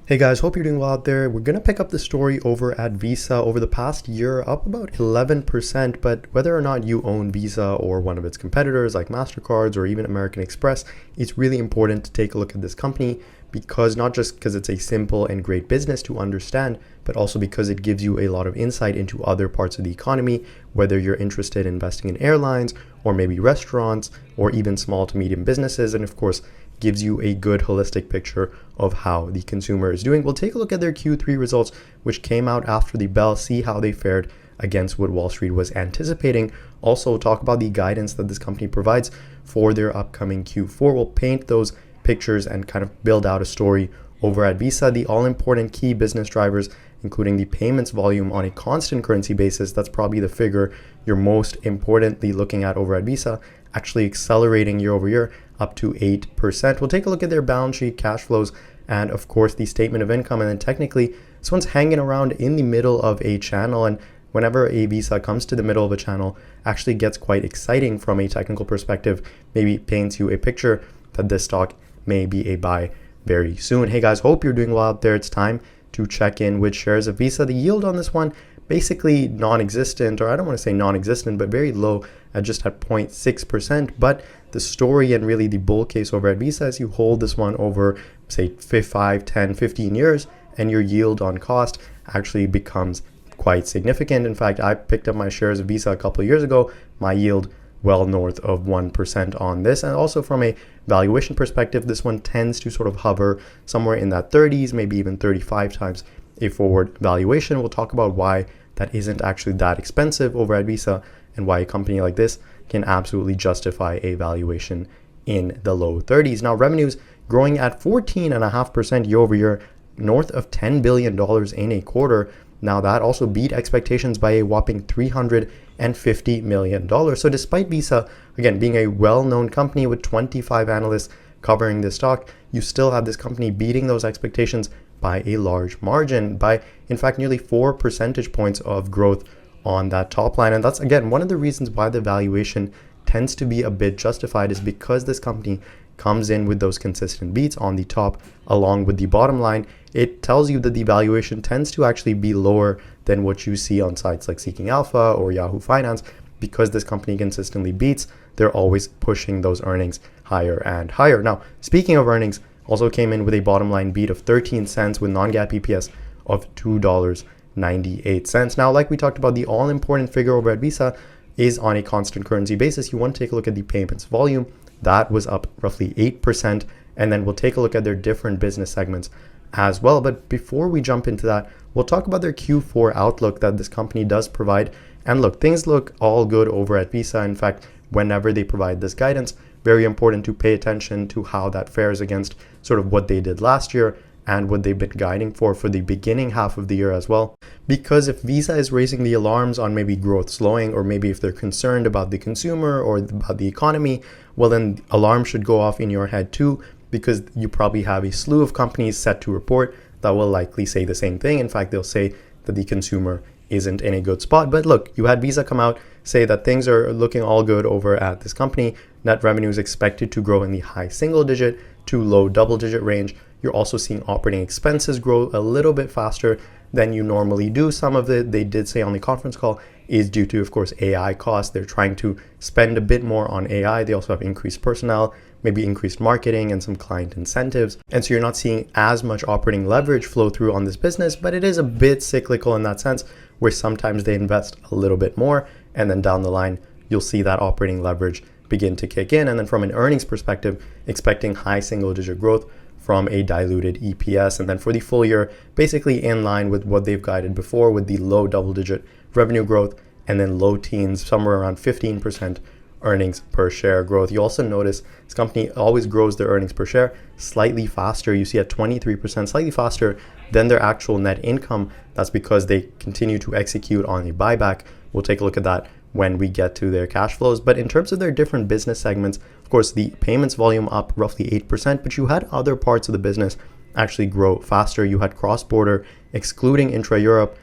Hey guys, hope you're doing well out there. We're going to pick up the story over at Visa over the past year, up about 11%. But whether or not you own Visa or one of its competitors like MasterCards or even American Express, it's really important to take a look at this company because not just because it's a simple and great business to understand, but also because it gives you a lot of insight into other parts of the economy, whether you're interested in investing in airlines or maybe restaurants or even small to medium businesses. And of course, gives you a good holistic picture of how the consumer is doing. We'll take a look at their Q3 results, which came out after the bell, see how they fared against what Wall Street was anticipating. Also, talk about the guidance that this company provides for their upcoming Q4. We'll paint those pictures and kind of build out a story over at Visa. The all-important key business drivers, including the payments volume on a constant currency basis, that's probably the figure you're most importantly looking at over at Visa, actually accelerating year over year up to 8%. We'll take a look at their balance sheet, cash flows, and of course the statement of income. And then technically, this one's hanging around in the middle of a channel. And whenever a Visa comes to the middle of a channel, actually gets quite exciting from a technical perspective, maybe paints you a picture that this stock may be a buy very soon. Hey guys, hope you're doing well out there. It's time to check in with shares of Visa. The yield on this one, basically non-existent, or I don't want to say non-existent, but very low at just at 0.6%. But the story and really the bull case over at Visa is you hold this one over, say, 5, 10, 15 years, and your yield on cost actually becomes quite significant. In fact, I picked up my shares of Visa a couple of years ago. My yield well north of 1% on this. And also from a valuation perspective, this one tends to sort of hover somewhere in that 30s, maybe even 35 times a forward valuation. We'll talk about why that isn't actually that expensive over at Visa and why a company like this can absolutely justify a valuation in the low 30s. Now, revenues growing at 14.5% year over year, north of $10 billion in a quarter. Now, that also beat expectations by a whopping $350 million. So despite Visa, again, being a well-known company with 25 analysts covering this stock, you still have this company beating those expectations by a large margin, by in fact nearly 4 percentage points of growth on that top line. And that's again one of the reasons why the valuation tends to be a bit justified, is because this company comes in with those consistent beats on the top along with the bottom line. It tells you that the valuation tends to actually be lower than what you see on sites like Seeking Alpha or Yahoo Finance. Because this company consistently beats, they're always pushing those earnings higher and higher. Now, speaking of earnings, also came in with a bottom line beat of 13 cents with non-GAAP EPS of $2.98. Now, like we talked about, the all-important figure over at Visa is on a constant currency basis. You want to take a look at the payments volume. That was up roughly 8%. And then we'll take a look at their different business segments as well. But before we jump into that, we'll talk about their Q4 outlook that this company does provide. And look, things look all good over at Visa. In fact, whenever they provide this guidance, very important to pay attention to how that fares against sort of what they did last year and what they've been guiding for the beginning half of the year as well. Because if Visa is raising the alarms on maybe growth slowing, or maybe if they're concerned about the consumer or about the economy, well, then alarms should go off in your head too, because you probably have a slew of companies set to report that will likely say the same thing. In fact, they'll say that the consumer isn't in a good spot. But look, you had Visa come out, say that things are looking all good over at this company. Net revenue is expected to grow in the high single digit to low double digit range. You're also seeing operating expenses grow a little bit faster than you normally do. Some of it, they did say on the conference call, is due to, of course, AI costs. They're trying to spend a bit more on AI. They also have increased personnel, maybe increased marketing and some client incentives. And so you're not seeing as much operating leverage flow through on this business, but it is a bit cyclical in that sense, where sometimes they invest a little bit more, and then down the line, you'll see that operating leverage begin to kick in. And then from an earnings perspective, expecting high single digit growth from a diluted EPS. And then for the full year, basically in line with what they've guided before, with the low double digit revenue growth and then low teens, somewhere around 15% earnings per share growth. You also notice this company always grows their earnings per share slightly faster. You see at 23%, slightly faster than their actual net income. That's because they continue to execute on a buyback. We'll take a look at that when we get to their cash flows. But in terms of their different business segments, of course, the payments volume up roughly 8%, but you had other parts of the business actually grow faster. You had cross-border, excluding intra-Europe,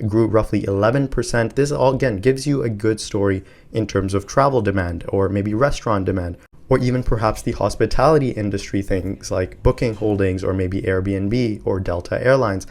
grew roughly 11%. This all, again, gives you a good story in terms of travel demand or maybe restaurant demand or even perhaps the hospitality industry, things like Booking Holdings or maybe Airbnb or Delta Airlines,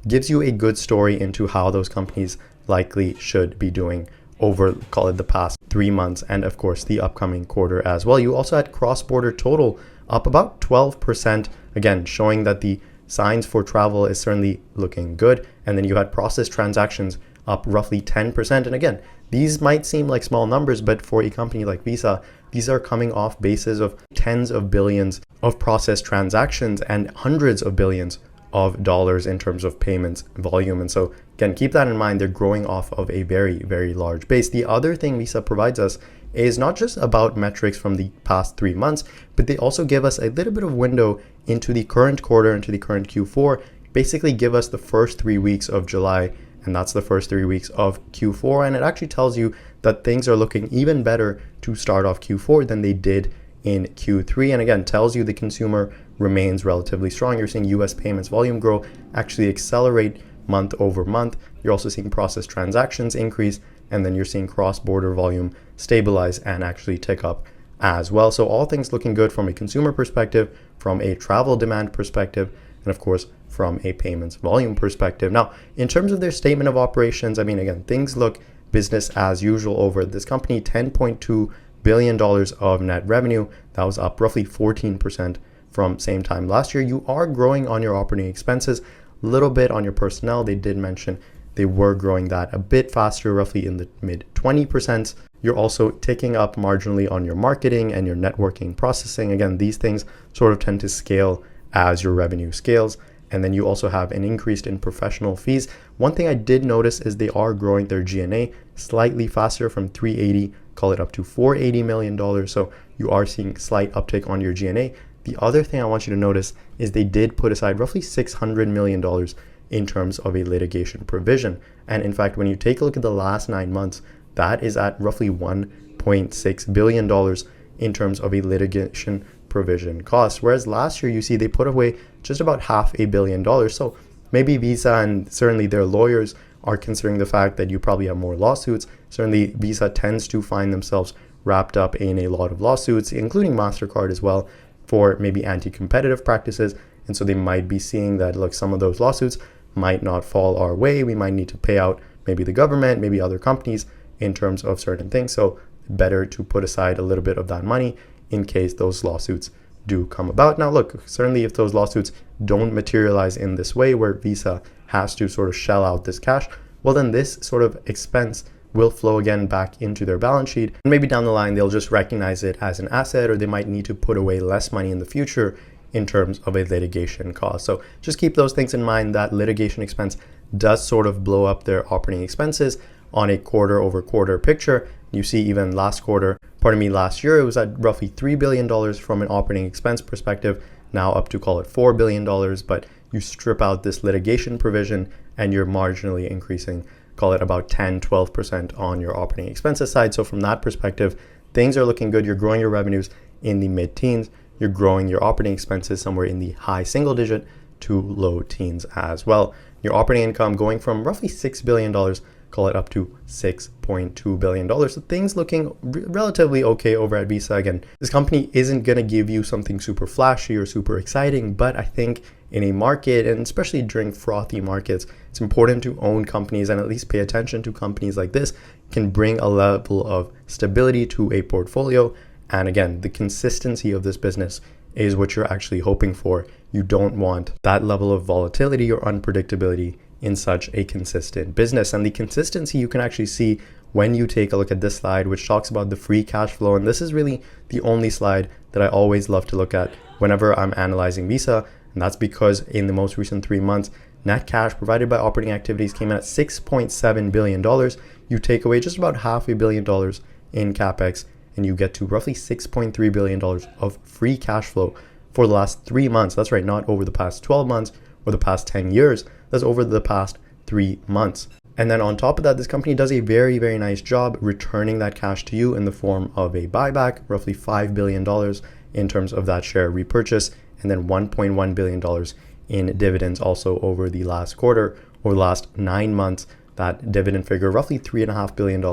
gives you a good story into how those companies likely should be doing over, call it, the past 3 months, and of course the upcoming quarter as well. You also had cross-border total up about 12%, again showing that the signs for travel is certainly looking good. And then you had processed transactions up roughly 10%. And again, these might seem like small numbers, but for a company like Visa, these are coming off bases of tens of billions of processed transactions and hundreds of billions of dollars in terms of payments volume. And so again, keep that in mind. They're growing off of a very, very large base. The other thing Visa provides us is not just about metrics from the past 3 months, but they also give us a little bit of window into the current quarter, into the current Q4, basically give us the first 3 weeks of July, and that's the first 3 weeks of Q4. And it actually tells you that things are looking even better to start off Q4 than they did in Q3. And again, tells you the consumer remains relatively strong. You're seeing US payments volume grow, actually accelerate month over month. You're also seeing processed transactions increase, and then you're seeing cross-border volume stabilize and actually tick up as well. So all things looking good from a consumer perspective, from a travel demand perspective, and of course from a payments volume perspective. Now, in terms of their statement of operations, I mean, again, things look business as usual over this company. $10.2 billion of net revenue. That was up roughly 14% from same time last year. You are growing on your operating expenses, a little bit on your personnel. They did mention they were growing that a bit faster, roughly in the mid 20%. You're also ticking up marginally on your marketing and your networking processing. Again, these things sort of tend to scale as your revenue scales. And then you also have an increase in professional fees. One thing I did notice is they are growing their G&A slightly faster, from 380, call it up to $480 million. So you are seeing slight uptick on your G&A. The other thing I want you to notice is they did put aside roughly $600 million in terms of a litigation provision. And in fact, when you take a look at the last 9 months, that is at roughly $1.6 billion in terms of a litigation provision cost. Whereas last year, you see they put away just about $500 million. So maybe Visa and certainly their lawyers are considering the fact that you probably have more lawsuits. Certainly Visa tends to find themselves wrapped up in a lot of lawsuits, including MasterCard as well, for maybe anti-competitive practices. And so they might be seeing that, look, some of those lawsuits might not fall our way. We might need to pay out maybe the government, maybe other companies in terms of certain things. So better to put aside a little bit of that money in case those lawsuits do come about. Now, look, certainly if those lawsuits don't materialize in this way where Visa has to sort of shell out this cash, well, then this sort of expense will flow again back into their balance sheet. And maybe down the line, they'll just recognize it as an asset, or they might need to put away less money in the future in terms of a litigation cost. So just keep those things in mind. That litigation expense does sort of blow up their operating expenses on a quarter over quarter picture. You see even last year, it was at roughly $3 billion from an operating expense perspective, now up to, call it, $4 billion. But you strip out this litigation provision and you're marginally increasing, call it about 10-12% on your operating expenses side. So from that perspective, things are looking good. You're growing your revenues in the mid-teens. You're growing your operating expenses somewhere in the high single digit to low teens as well. Your operating income going from roughly $6 billion, call it, up to $6.2 billion. So things looking relatively okay over at Visa. Again, this company isn't going to give you something super flashy or super exciting, but I think in a market, and especially during frothy markets, it's important to own companies and at least pay attention to companies like this. Can bring a level of stability to a portfolio. And again, the consistency of this business is what you're actually hoping for. You don't want that level of volatility or unpredictability in such a consistent business. And the consistency you can actually see when you take a look at this slide, which talks about the free cash flow. And this is really the only slide that I always love to look at whenever I'm analyzing Visa. And that's because in the most recent 3 months, net cash provided by operating activities came in at $6.7 billion. You take away just about $500 million in CapEx, and you get to roughly $6.3 billion of free cash flow for the last 3 months. That's right, not over the past 12 months or the past 10 years. That's over the past 3 months. And then on top of that, this company does a very, very nice job returning that cash to you in the form of a buyback, roughly $5 billion in terms of that share repurchase, and then $1.1 billion in dividends also over the last quarter. Over the last 9 months, that dividend figure roughly $3.5 billion,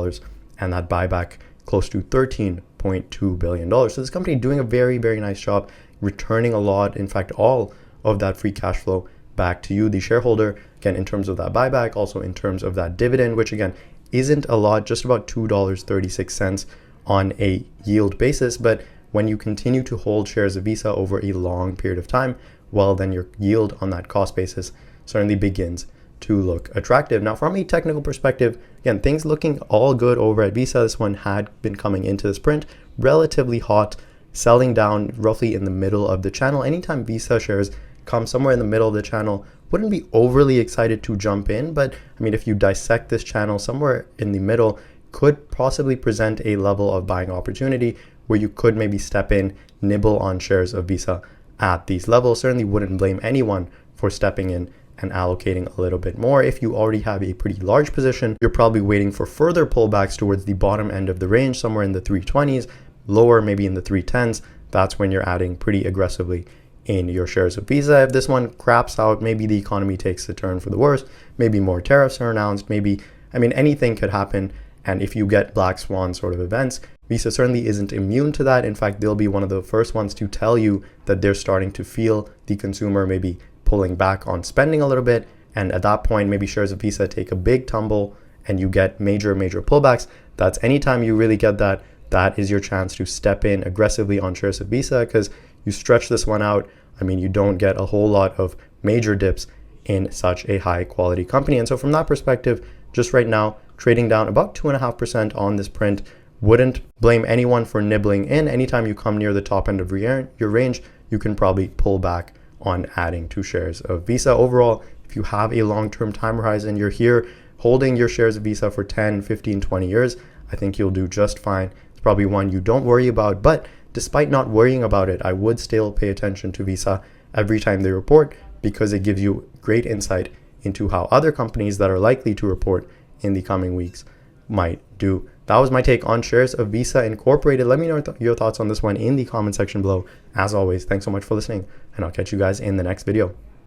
and that buyback close to $13 $1.2 billion. So this company doing a very, very nice job returning a lot, in fact, all of that free cash flow back to you, the shareholder, again, in terms of that buyback, also in terms of that dividend, which again, isn't a lot, just about $2.36 on a yield basis. But when you continue to hold shares of Visa over a long period of time, well, then your yield on that cost basis certainly begins to look attractive. Now, from a technical perspective, again, things looking all good over at Visa. This one had been coming into this print relatively hot, selling down roughly in the middle of the channel. Anytime Visa shares come somewhere in the middle of the channel, wouldn't be overly excited to jump in. But I mean, if you dissect this channel, somewhere in the middle could possibly present a level of buying opportunity where you could maybe step in, nibble on shares of Visa at these levels. Certainly wouldn't blame anyone for stepping in and allocating a little bit more. If you already have a pretty large position, you're probably waiting for further pullbacks towards the bottom end of the range, somewhere in the 320s, lower maybe in the 310s. That's when you're adding pretty aggressively in your shares of Visa. If this one craps out, maybe the economy takes a turn for the worse, maybe more tariffs are announced, maybe, I mean, anything could happen. And if you get black swan sort of events, Visa certainly isn't immune to that. In fact, they'll be one of the first ones to tell you that they're starting to feel the consumer maybe pulling back on spending a little bit. And at that point, maybe shares of Visa take a big tumble and you get major pullbacks. That's anytime you really get that, that is your chance to step in aggressively on shares of Visa, because you stretch this one out. I mean, you don't get a whole lot of major dips in such a high quality company. And so from that perspective, just right now, trading down about 2.5% on this print. Wouldn't blame anyone for nibbling in. Anytime you come near the top end of your range, you can probably pull back on adding to shares of Visa. Overall, if you have a long-term time horizon, you're here holding your shares of Visa for 10, 15, 20 years, I think you'll do just fine. It's probably one you don't worry about, but despite not worrying about it, I would still pay attention to Visa every time they report, because it gives you great insight into how other companies that are likely to report in the coming weeks might do. That was my take on shares of Visa Incorporated. Let me know your thoughts on this one in the comment section below. As always, thanks so much for listening, and I'll catch you guys in the next video.